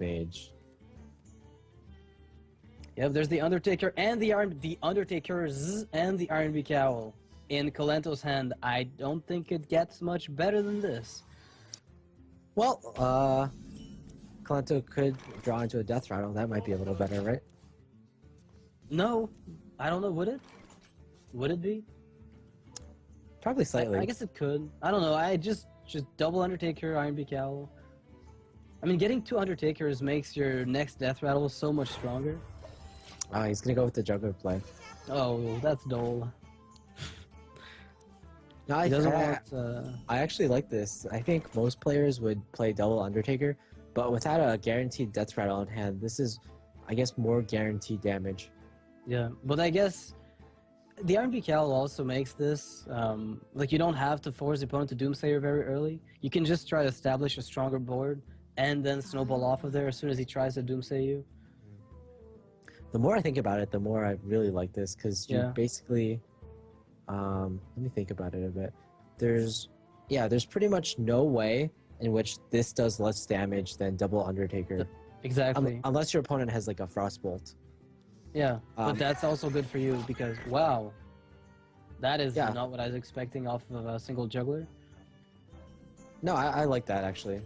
Mage. Yep, there's the Undertaker and the Undertakers and the Iron Beak Owl in Kolento's hand. I don't think it gets much better than this. Well, Kolento could draw into a Death Rattle. That might be a little better, right? No, I don't know. Would it? Would it be? Probably slightly. I guess it could. I don't know. I just double Undertaker, Iron Beak Owl. I mean, getting 2 Undertakers makes your next Death Rattle so much stronger. He's gonna go with the Juggler play. Oh, that's dull. No, I actually like this. I think most players would play double Undertaker, but without a guaranteed Death Rattle in hand, this is, I guess, more guaranteed damage. Yeah, but I guess the Iron Beak Owl also makes this, like you don't have to force the opponent to Doomsayer very early. You can just try to establish a stronger board and then snowball off of there as soon as he tries to Doomsay you. The more I think about it, the more I really like this, because you Yeah. basically... let me think about it a bit. There's pretty much no way in which this does less damage than double Undertaker. Exactly. Unless your opponent has like a Frostbolt. Yeah, but that's also good for you because, wow, that is not what I was expecting off of a single Juggler. No, I like that actually.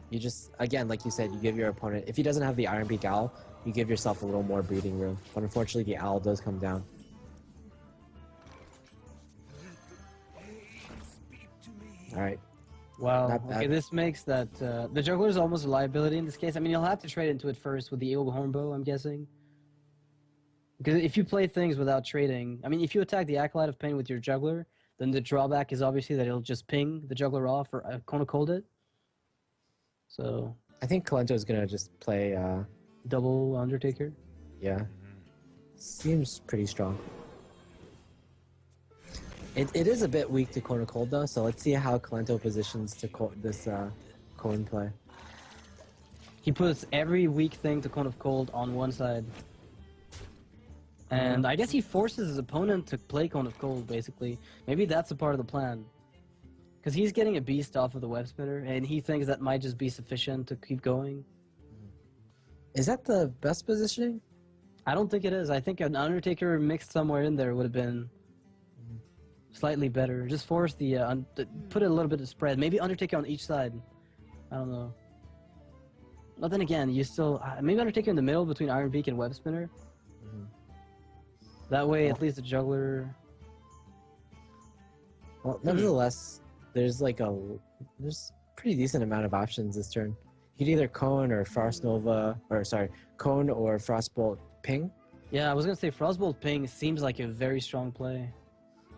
You just, again, like you said, you give your opponent, if he doesn't have the Iron Beak Owl, you give yourself a little more breathing room. But unfortunately, the Owl does come down. Alright. Wow, okay, this makes that, the Juggler is almost a liability in this case. I mean, you'll have to trade into it first with the Eagle Hornbow, I'm guessing. Because if you play things without trading, I mean, if you attack the Acolyte of Pain with your Juggler, then the drawback is obviously that it'll just ping the Juggler off or Cone of Cold it. So... I think Kolento is going to just play... double Undertaker? Yeah. Seems pretty strong. It is a bit weak to Cone of Cold though, so let's see how Kolento positions to this Cone play. He puts every weak thing to Cone of Cold on one side. And I guess he forces his opponent to play Cone of Cold, basically. Maybe that's a part of the plan. Because he's getting a beast off of the web spinner, and he thinks that might just be sufficient to keep going. Is that the best positioning? I don't think it is. I think an Undertaker mixed somewhere in there would have been slightly better. Just force the put a little bit of spread. Maybe Undertaker on each side. I don't know. But then again, you still maybe Undertaker in the middle between Iron Beak and web spinner. That way, at least the Juggler. Well, nevertheless, there's like there's pretty decent amount of options this turn. You could either Cone or Frost Nova, or sorry, Cone or Frostbolt Ping. Yeah, I was gonna say Frostbolt Ping seems like a very strong play.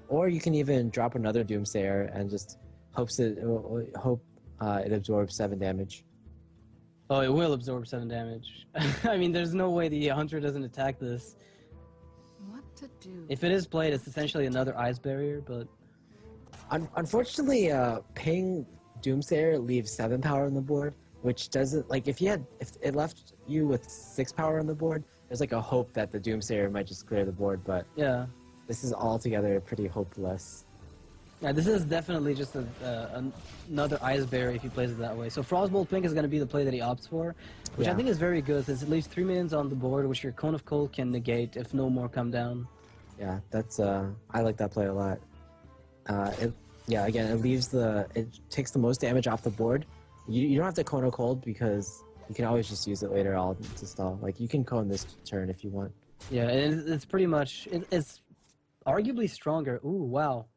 Or you can even drop another Doomsayer and just hope it absorbs 7 damage. Oh, it will absorb 7 damage. I mean, there's no way the Hunter doesn't attack this. What to do? If it is played, it's essentially another Ice Barrier, but... Unfortunately, Ping Doomsayer leaves 7 power on the board, which doesn't... Like, if it left you with 6 power on the board, there's like a hope that the Doomsayer might just clear the board, but... Yeah. This is altogether pretty hopeless. Yeah, this is definitely just another Ice Barrier if he plays it that way. So Frostbolt Pink is going to be the play that he opts for, which I think is very good, since it leaves 3 minions on the board, which your Cone of Cold can negate if no more come down. Yeah, that's I like that play a lot. Again, it takes the most damage off the board. You don't have to Cone of Cold because you can always just use it later on to stall. Like, you can Cone this turn if you want. Yeah, and it's pretty much it's arguably stronger. Ooh, wow.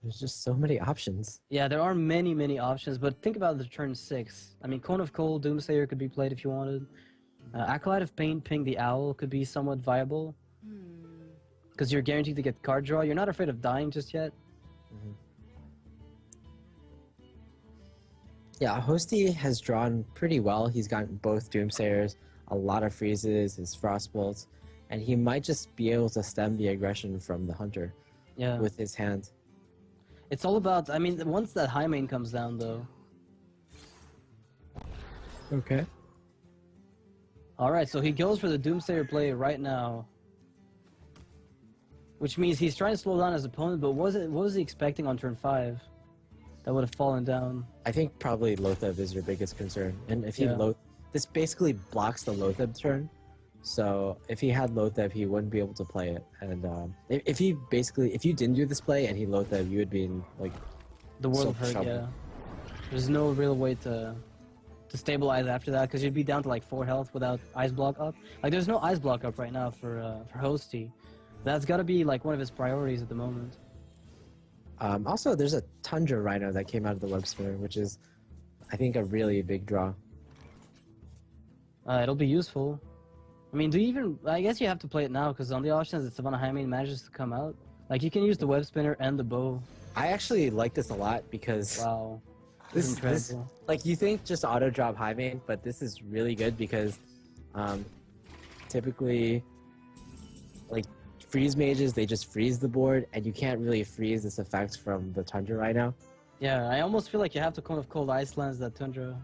There's just so many options. Yeah, there are many, many options, but think about the turn 6. I mean, Cone of Cold, Doomsayer could be played if you wanted. Acolyte of Pain, Ping the Owl could be somewhat viable. Because you're guaranteed to get card draw. You're not afraid of dying just yet. Yeah, Hosty has drawn pretty well. He's gotten both Doomsayers, a lot of freezes, his Frostbolts, and he might just be able to stem the aggression from the Hunter with his hand. It's all about, I mean, once that high main comes down, though. Okay. Alright, so he goes for the Doomsayer play right now. Which means he's trying to slow down his opponent, but what was he expecting on turn 5? that would have fallen down. I think probably Lotheb is your biggest concern, and if he this basically blocks the Lotheb turn. So if he had Lotheb, he wouldn't be able to play it. And if you didn't do this play and he Lotheb, you would be in like the world of hurt. trouble. Yeah, there's no real way to stabilize after that because you'd be down to like 4 health without ice block up. Like there's no ice block up right now for Hosty. That's got to be like one of his priorities at the moment. Also, there's a Tundra Rhino that came out of the web spinner, which is, I think, a really big draw. It'll be useful. I mean, I guess you have to play it now, because on the off chance that Savannah Hyman manages to come out, like, you can use the web spinner and the bow. I actually like this a lot, because... Wow. This like, you think just auto-drop high main, but this is really good, because typically, like, freeze mages, they just freeze the board, and you can't really freeze this effect from the Tundra right now. Yeah, I almost feel like you have to kind of cold ice lens that Tundra.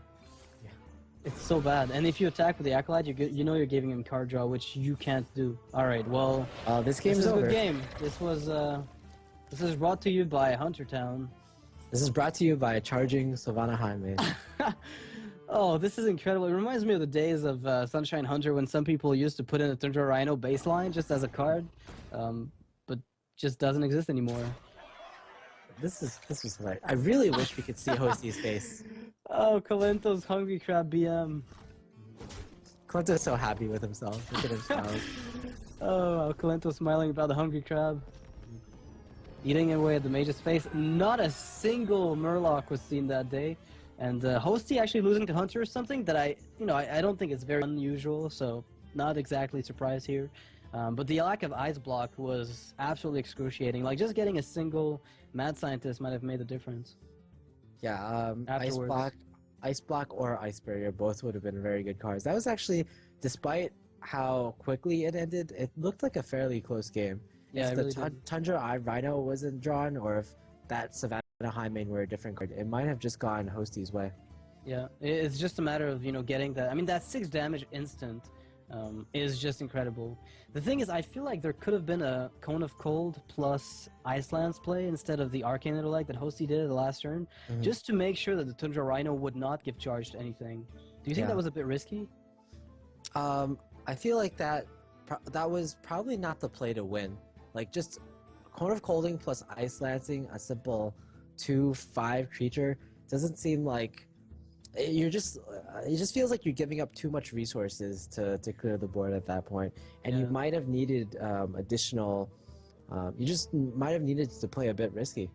It's so bad, and if you attack with the Acolyte, you know you're giving him card draw, which you can't do. All right, well, this game is over. A good game. This is brought to you by Huntertown. This is brought to you by charging Savannah Hyman. Oh, this is incredible! It reminds me of the days of Sunshine Hunter when some people used to put in a Tundra Rhino baseline just as a card, but just doesn't exist anymore. This was hilarious. I really wish we could see Hosty's face. Oh, Kalento's Hungry Crab BM. Kalento's so happy with himself. Look at him smile. Oh, Kalento smiling about the Hungry Crab. Eating away at the mage's face. Not a single Murloc was seen that day. And Hosty actually losing to Hunter is something that I don't think it's very unusual, so not exactly surprised here. But the lack of ice block was absolutely excruciating. Like, just getting a single mad scientist might have made the difference. Yeah, Ice Block or Ice Barrier both would have been very good cards. That was actually, despite how quickly it ended, it looked like a fairly close game. Yeah, if the Tundra Rhino wasn't drawn, or if that Savannah Hyman were a different card, it might have just gone Hosty's way. Yeah, it's just a matter of, getting that. I mean, that 6 damage instant is just incredible. The thing is, I feel like there could have been a Cone of Cold plus Ice Lance play instead of the Arcane Intellect that Hosty did at the last turn, just to make sure that the Tundra Rhino would not give charge to anything. Do you think that was a bit risky? I feel like that was probably not the play to win. Like, just Cone of Colding plus Ice Lancing, a simple 2/5 creature, doesn't seem like... it just feels like you're giving up too much resources to clear the board at that point, and you might have needed additional. You just might have needed to play a bit risky.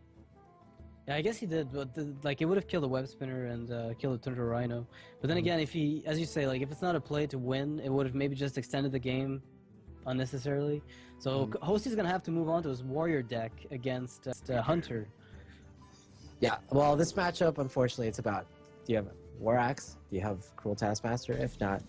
Yeah, I guess he did, but it would have killed the web spinner and killed the Tundra Rhino. But then again, if he, as you say, like, if it's not a play to win, it would have maybe just extended the game unnecessarily. So Hosty's gonna have to move on to his warrior deck against Hunter. Yeah, well, this matchup, unfortunately, it's about, do you have War Axe? Do you have Cruel Taskmaster? If not,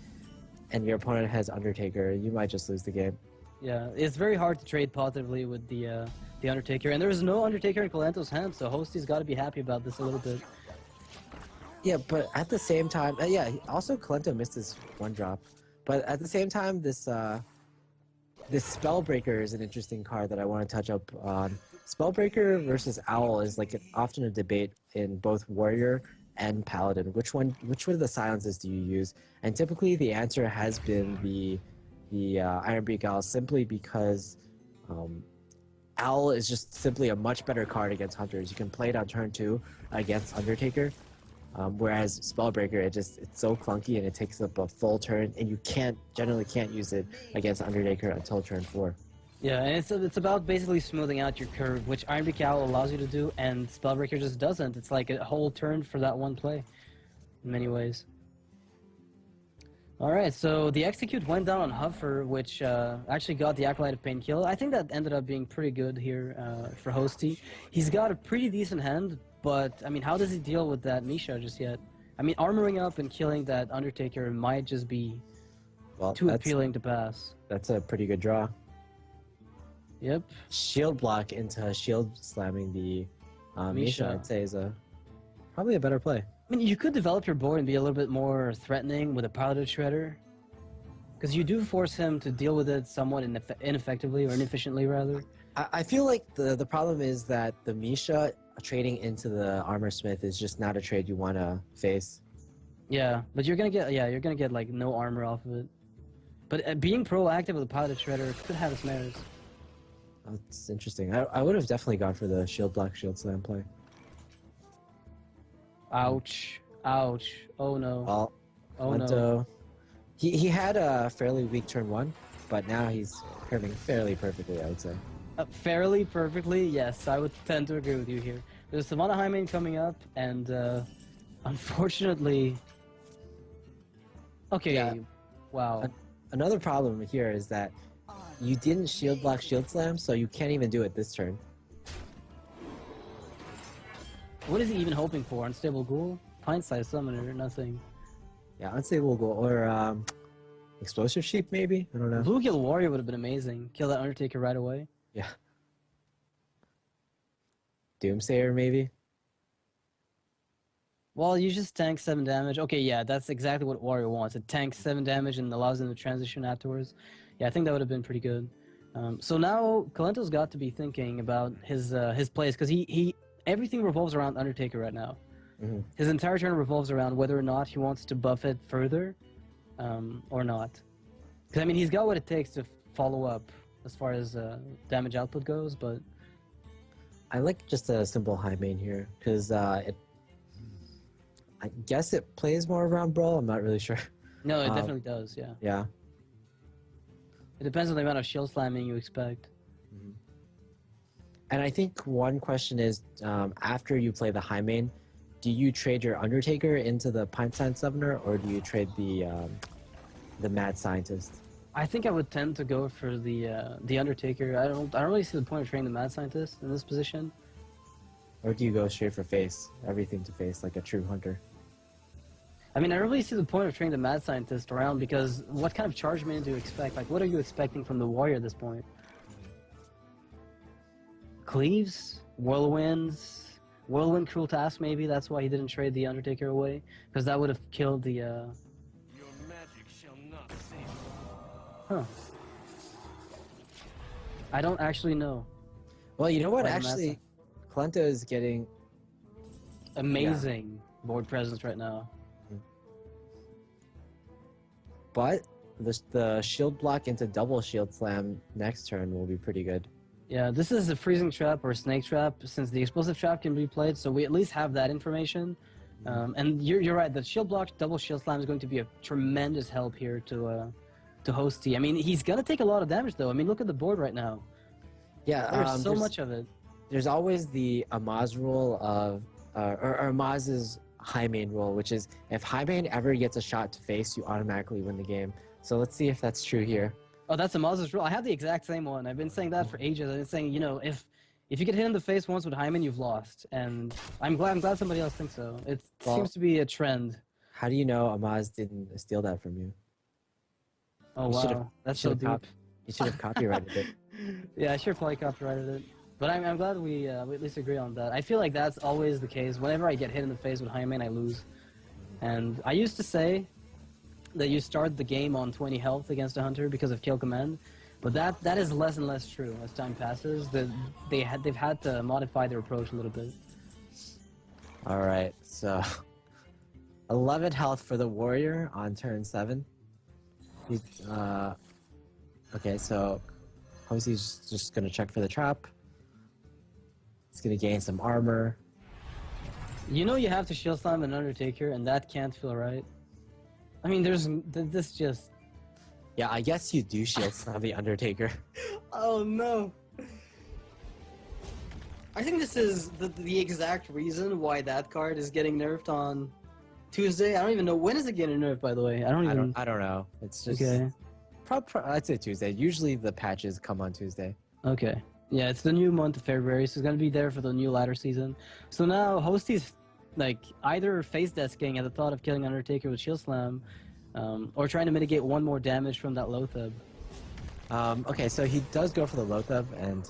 and your opponent has Undertaker, you might just lose the game. Yeah, it's very hard to trade positively with the Undertaker, and there's no Undertaker in Kalento's hand, so Hosty's got to be happy about this a little bit. Yeah, but at the same time, also Kalento missed his 1-drop, but at the same time, this Spellbreaker is an interesting card that I want to touch up on. Spellbreaker versus Owl is often a debate in both Warrior and Paladin. Which one of the silences do you use? And typically the answer has been the Ironbeak Owl, simply because Owl is just simply a much better card against Hunters. You can play it on turn 2 against Undertaker, whereas Spellbreaker, it's so clunky and it takes up a full turn, and you generally can't use it against Undertaker until turn 4. Yeah, and it's about basically smoothing out your curve, which Ironbeak Owl allows you to do, and Spellbreaker just doesn't. It's like a whole turn for that one play, in many ways. Alright, so the Execute went down on Huffer, which actually got the Acolyte of Pain kill. I think that ended up being pretty good here for Hosty. He's got a pretty decent hand, but, I mean, how does he deal with that Misha just yet? I mean, armoring up and killing that Undertaker might just be too appealing to pass. That's a pretty good draw. Yep. Shield block into shield slamming the Misha, I'd say, is probably a better play. I mean, you could develop your board and be a little bit more threatening with a Piloted Shredder, because you do force him to deal with it somewhat ineffectively, or inefficiently, rather. I feel like the problem is that the Misha trading into the armor smith is just not a trade you want to face. Yeah, but you're gonna get like no armor off of it. But being proactive with a piloted shredder could have its merits. That's interesting. I would have definitely gone for the shield block, shield slam play. Ouch. Ouch. Oh no. Well, oh Lento, no. He had a fairly weak turn 1, but now he's turning fairly perfectly, I would say. Fairly perfectly, yes, I would tend to agree with you here. There's Savannah Highmane coming up, and unfortunately... Okay, Yeah. Wow. Another problem here is that you didn't shield block, shield slam, so you can't even do it this turn. What is he even hoping for? Unstable Ghoul? Pint-sized Summoner? Nothing. Yeah, unstable goal or explosive sheep maybe. I don't know. Bluegill Warrior would have been amazing. Kill that Undertaker right away. Yeah. Doomsayer maybe. Well, you just tank 7 damage. Okay, yeah, that's exactly what Warrior wants. It tanks 7 damage and allows him to transition afterwards. Yeah, I think that would have been pretty good. So now Kalento's got to be thinking about his plays because he everything revolves around Undertaker right now. Mm-hmm. His entire turn revolves around whether or not he wants to buff it further, or not. Because I mean, he's got what it takes to follow up as far as damage output goes, but I like just a simple high main here because I guess it plays more around Brawl. I'm not really sure. no, it definitely does. Yeah. Yeah. It depends on the amount of shield slamming you expect. Mm-hmm. And I think one question is, after you play the high main, do you trade your Undertaker into the Pint-sized Summoner, or do you trade the Mad Scientist? I think I would tend to go for the Undertaker. I don't really see the point of training the Mad Scientist in this position. Or do you go straight for face, everything to face, like a true hunter? I mean, I don't really see the point of training the Mad Scientist around because what kind of charge man do you expect? Like, what are you expecting from the Warrior at this point? Cleaves? Whirlwinds? Whirlwind Cruel Task, maybe? That's why he didn't trade the Undertaker away? Because that would have killed the, Your magic shall not save you. Huh. I don't actually know. Well, you know what? Why the Actually, Kalento is getting... Amazing board presence right now. But the shield block into double shield slam next turn will be pretty good. Yeah, this is a freezing trap or a snake trap since the explosive trap can be played, so we at least have that information. And you're right, the shield block double shield slam is going to be a tremendous help here to Hosty. I mean, he's gonna take a lot of damage though. I mean, look at the board right now. Yeah, There's so much of it. There's always the Amaz rule of, or Amaz's high main rule, which is if high main ever gets a shot to face, you automatically win the game. So let's see if that's true here. Oh, that's Amaz's rule. I have the exact same one. I've been saying that for ages. I've been saying, you know, if you get hit in the face once with Hyman, you've lost. And I'm glad somebody else thinks so. It seems to be a trend. How do you know Amaz didn't steal that from you? Oh, wow. That's so deep. You should have copyrighted it. Yeah, I should probably copyrighted it. But I'm glad we at least agree on that. I feel like that's always the case. Whenever I get hit in the face with Hyman, I lose. And I used to say that you start the game on 20 health against a hunter because of kill command, but that is less and less true as time passes. They've had to modify their approach a little bit. All right, so 11 health for the warrior on turn 7. Okay, so Hosy's just gonna check for the trap. It's gonna gain some armor. You know you have to shield slam an Undertaker, and that can't feel right. I mean, this just... Yeah, I guess you do shield slam the Undertaker. Oh no! I think this is the exact reason why that card is getting nerfed on Tuesday. I don't even know when is it getting nerfed, by the way. I don't know. It's just okay. I'd say Tuesday. Usually the patches come on Tuesday. Okay. Yeah, it's the new month of February, so it's gonna be there for the new ladder season. So now Hosty's like either face desking at the thought of killing Undertaker with shield slam, or trying to mitigate one more damage from that Lothab. Okay, so he does go for the Lothab, and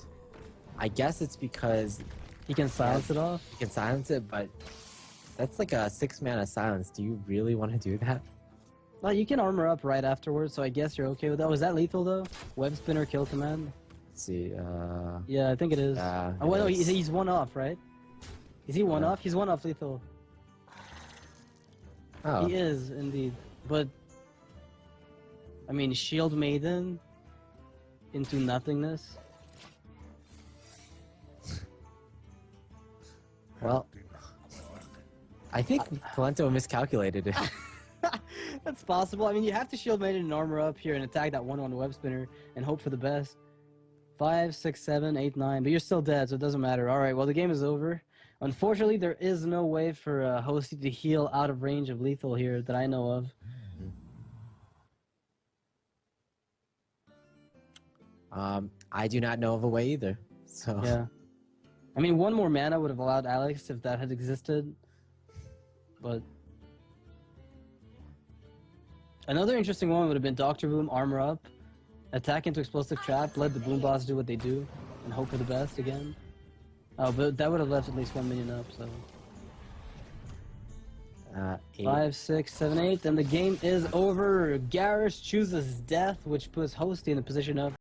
I guess it's because he can silence it off. He can silence it, but that's like a 6-mana silence. Do you really want to do that? Well, you can armor up right afterwards, so I guess you're okay with that. Was that lethal though? Web spinner kill command. Let's see. Yeah, I think it is. Oh, well, no, he's one off, right? Is he one off? He's one off lethal. Oh. He is indeed, but I mean, Shield Maiden into nothingness. Well, I think Kalento miscalculated it. That's possible. I mean, you have to Shield Maiden and armor up here and attack that 1/1 web spinner and hope for the best. 5, 6, 7, 8, 9, but you're still dead, so it doesn't matter. All right, well, the game is over. Unfortunately, there is no way for Hosty to heal out of range of lethal here that I know of. I do not know of a way either. So yeah, I mean, one more mana would have allowed Alex if that had existed, but another interesting one would have been Doctor Boom, armor up, attack into explosive trap, let the Boom Boss do what they do, and hope for the best again. Oh, but that would have left at least 1 minion up, so. 5, 6, 7, 8, and the game is over. Garrus chooses death, which puts Hosty in the position of